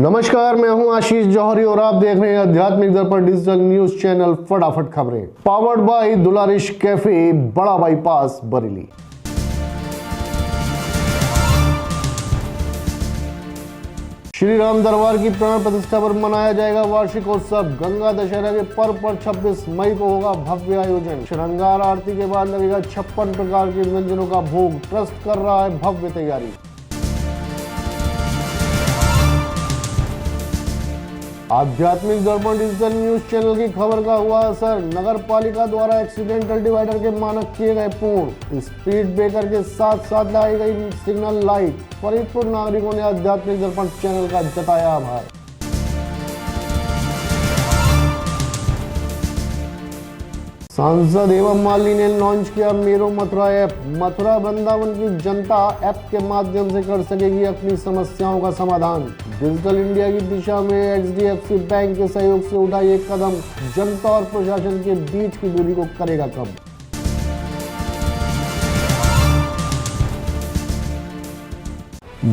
नमस्कार, मैं हूं आशीष जौहरी और आप देख रहे हैं आध्यात्मिक दर्पण डिजिटल न्यूज चैनल फटाफट खबरें। पावर्ड बाय दुलारिश कैफे, बड़ा बाईपास, बरेली। श्री राम दरबार की प्राण प्रतिष्ठा पर मनाया जाएगा वार्षिकोत्सव। गंगा दशहरा के पर्व पर 26 मई को होगा भव्य आयोजन। श्रृंगार आरती के बाद लगेगा 56 प्रकार के व्यंजनों का भोग। ट्रस्ट कर रहा है भव्य तैयारी। आध्यात्मिक दर्पण डिजिटल न्यूज चैनल की खबर का हुआ असर। नगर पालिका द्वारा एक्सीडेंटल डिवाइडर के मानक किए गए पूर्ण। स्पीड ब्रेकर के साथ साथ लगाई गई सिग्नल लाइट। फरीदपुर नागरिकों ने आध्यात्मिक दर्पण चैनल का जताया आभार। सांसद एवं माली ने लॉन्च किया मेरो मथुरा ऐप। मथुरा वृंदावन की जनता ऐप के माध्यम से कर सकेगी अपनी समस्याओं का समाधान। डिजिटल इंडिया की दिशा में HDFC बैंक के सहयोग से उठा ये कदम जनता और प्रशासन के बीच की दूरी को करेगा कम।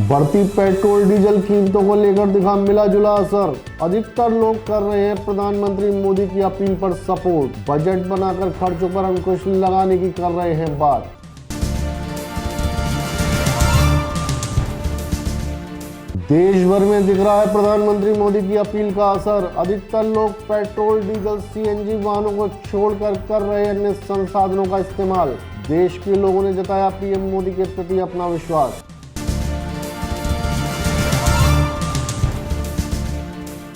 बढ़ती पेट्रोल डीजल कीमतों को लेकर दिखा मिला जुला असर। अधिकतर लोग कर रहे हैं प्रधानमंत्री मोदी की अपील पर सपोर्ट। बजट बनाकर खर्चों पर अंकुश लगाने की कर रहे हैं बात। देश भर में दिख रहा है प्रधानमंत्री मोदी की अपील का असर। अधिकतर लोग पेट्रोल डीजल CNG वाहनों को छोड़कर कर रहे हैं अन्य संसाधनों का इस्तेमाल। देश के लोगों ने जताया PM मोदी के प्रति अपना विश्वास।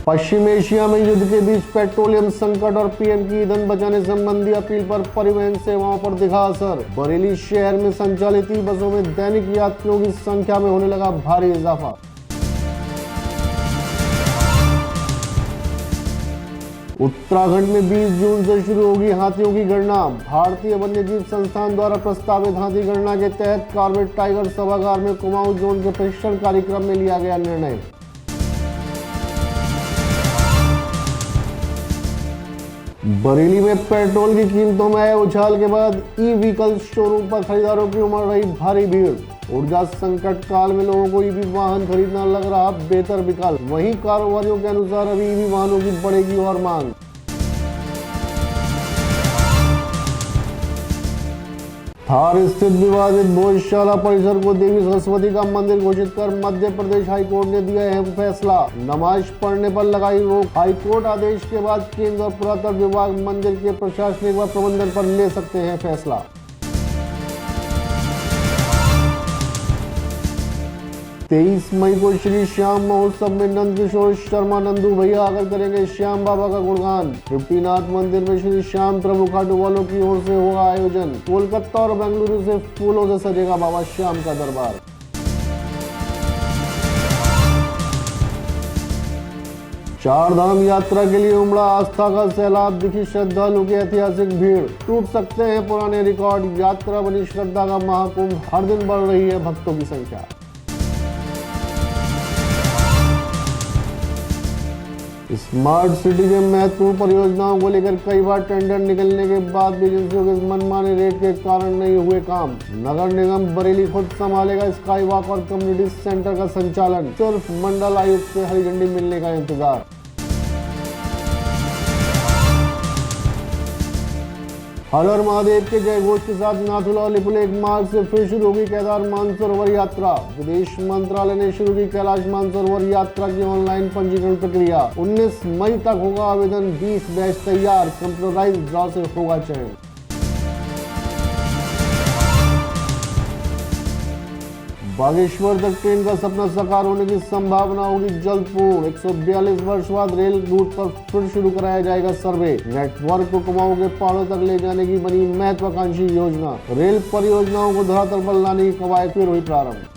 पश्चिम एशिया में युद्ध के बीच पेट्रोलियम संकट और PM की ईंधन बचाने संबंधी अपील पर परिवहन सेवाओं पर दिखा असर। बरेली शहर में संचालित बसों में दैनिक यात्रियों की संख्या में होने लगा भारी इजाफा। उत्तराखंड में 20 जून से शुरू होगी हाथियों की गणना। भारतीय वन्यजीव संस्थान द्वारा प्रस्तावित हाथी गणना के तहत कॉर्बेट टाइगर सभागार में कुमाऊं जोन के प्रशिक्षण कार्यक्रम में लिया गया निर्णय। बरेली में पेट्रोल की कीमतों में आए उछाल के बाद ई-व्हीकल शोरूम पर खरीदारों की उमड़ रही भारी भीड़। ऊर्जा संकट काल में लोगों को EV वाहन खरीदना लग रहा बेहतर विकल्प। वहीं कारोबारियों के अनुसार अभी EV वाहनों की बढ़ेगी और मांग। थार स्थित विवादित भोजशाला परिसर को देवी सरस्वती का मंदिर घोषित कर मध्य प्रदेश हाईकोर्ट ने दिया अहम फैसला। नमाज पढ़ने पर लगाई रोक। हाईकोर्ट आदेश के बाद केंद्र और पुरातत्व विभाग मंदिर के प्रशासनिक व प्रबंधन पर ले सकते हैं फैसला। 23 मई को श्री श्याम महोत्सव में नंद किशोर शर्मा नंदू भैया आकर करेंगे श्याम बाबा का गुणगान। तृप्तिनाथ मंदिर में श्री श्याम प्रभु खाटू वालों की ओर से होगा आयोजन। कोलकाता और बेंगलुरु से फूलों से सजेगा बाबा श्याम का दरबार। चार धाम यात्रा के लिए उमड़ा आस्था का सैलाब। दिखी श्रद्धालु की ऐतिहासिक भीड़। टूट सकते हैं पुराने रिकॉर्ड। यात्रा बनी श्रद्धा का महाकुंभ। हर दिन बढ़ रही है भक्तों की संख्या। स्मार्ट सिटी के महत्वपूर्ण परियोजनाओं को लेकर कई बार टेंडर निकलने के बाद भी एजेंसियों के मनमाने रेट के कारण नहीं हुए काम। नगर निगम बरेली खुद संभालेगा स्काई वॉक और कम्युनिटी सेंटर का संचालन। सिर्फ मंडल आयुक्त से हरी झंडी मिलने का इंतजार। हर हर महादेव के जय घोष के साथ नाथुला लिपुल 1 मार्च से फिर शुरू होगी केदार मानसरोवर यात्रा। विदेश मंत्रालय ने शुरू की कैलाश मानसरोवर यात्रा की ऑनलाइन पंजीकरण प्रक्रिया। 19 मई तक होगा आवेदन। 20 बैच तैयार। कंप्यूटराइज्ड ड्रॉ से होगा चयन। बागेश्वर तक ट्रेन का सपना साकार होने की संभावना होगी जल्द पूर्ण। 142 वर्ष बाद रेल रूट पर फिर शुरू कराया जाएगा सर्वे। नेटवर्क को कुमाऊं के पहाड़ों तक ले जाने की बनी महत्वाकांक्षी योजना। रेल परियोजनाओं को धरातल पर लाने की कवायद फिर हुई प्रारंभ।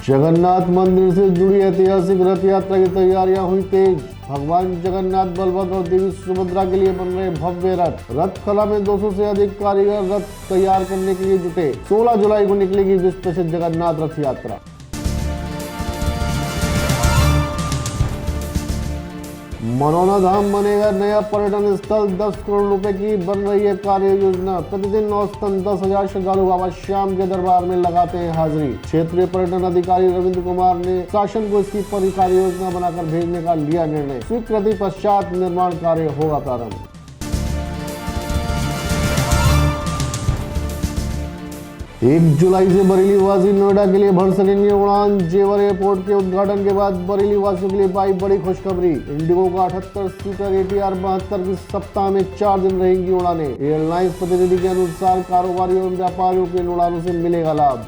जगन्नाथ मंदिर से जुड़ी ऐतिहासिक रथ यात्रा की तैयारियां हुई तेज। भगवान जगन्नाथ, बलभद्र और देवी सुभद्रा के लिए बन रहे भव्य रथ। रथ कला में 200 से अधिक कारीगर रथ तैयार करने के लिए जुटे। 16 जुलाई को निकलेगी विश्व प्रसिद्ध जगन्नाथ रथ यात्रा। मनौना धाम बनेगा नया पर्यटन स्थल, 10 करोड़ रुपए की बन रही है कार्य योजना। प्रतिदिन औसतन 10,000 श्रद्धालु बाबा श्याम के दरबार में लगाते हैं हाजिरी। क्षेत्रीय पर्यटन अधिकारी रविंद्र कुमार ने शासन को इसकी पूरी कार्य योजना बनाकर भेजने का लिया निर्णय। स्वीकृति पश्चात निर्माण कार्य होगा प्रारंभ। 1 जुलाई से बरेली वासी नोएडा के लिए भर सकेंगे उड़ान। जेवर एयरपोर्ट के उद्घाटन के बाद बरेली वासियों के लिए पाई बड़ी खुशखबरी। इंडिगो का 78 सीटर ATR 72 की सप्ताह में 4 दिन रहेंगी उड़ानें। एयरलाइंस प्रतिनिधि के अनुसार कारोबारियों एवं व्यापारियों को इन उड़ानों से मिलेगा लाभ।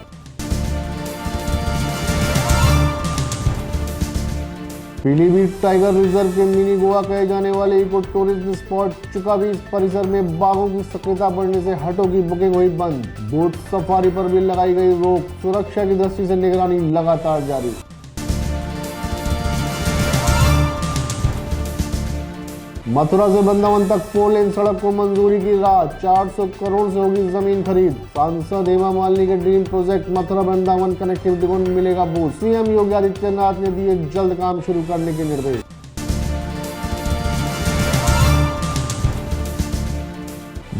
पीलीभीत टाइगर रिजर्व के मिनी गोवा कहे जाने वाले इको टूरिज्म स्पॉट चुकाबीस परिसर में बाघों की सक्रियता बढ़ने से हटों की बुकिंग हुई बंद। बोट सफारी पर भी लगाई गई रोक। सुरक्षा की दृष्टि से निगरानी लगातार जारी। मथुरा से वृंदावन तक 4 लेन सड़क को मंजूरी की राह। 400 करोड़ से होगी जमीन खरीद। सांसद हेमा मालिनी के dream project Mathura Vrindavan connectivity को मिलेगा बूस्ट। सीएम योगी आदित्यनाथ ने दिए जल्द काम शुरू करने के निर्देश।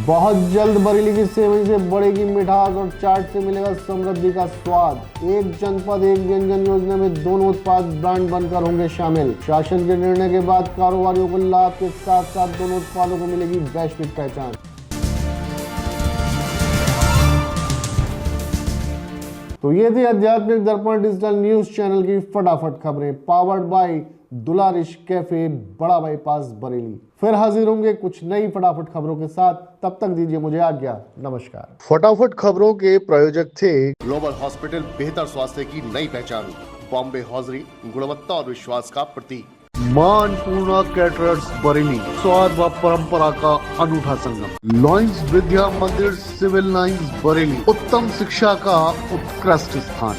बहुत जल्द बरेली की सेवई से बढ़ेगी मिठास और चाट से मिलेगा समृद्धि का स्वाद। एक जनपद एक व्यंजन योजना में दोनों उत्पाद ब्रांड बनकर होंगे शामिल। शासन के निर्णय के बाद कारोबारियों को लाभ के साथ साथ दोनों उत्पादों को मिलेगी वैश्विक पहचान। तो ये थी आध्यात्मिक दर्पण डिजिटल न्यूज चैनल की फटाफट खबरें, पावर्ड बाय दुलारिश कैफे, बड़ा बाईपास बरेली। फिर हाजिर होंगे कुछ नई फटाफट खबरों के साथ। तब तक दीजिए मुझे आज्ञा। नमस्कार। फटाफट खबरों के प्रायोजक थे ग्लोबल हॉस्पिटल, बेहतर स्वास्थ्य की नई पहचान। बॉम्बे हॉजरी, गुणवत्ता और विश्वास का प्रतीक। मानपूर्णा कैटरर्स बरेली, स्वाद व परंपरा का अनूठा संगम। लॉयंस विद्या मंदिर, सिविल लाइंस बरेली, उत्तम शिक्षा का उत्कृष्ट स्थान।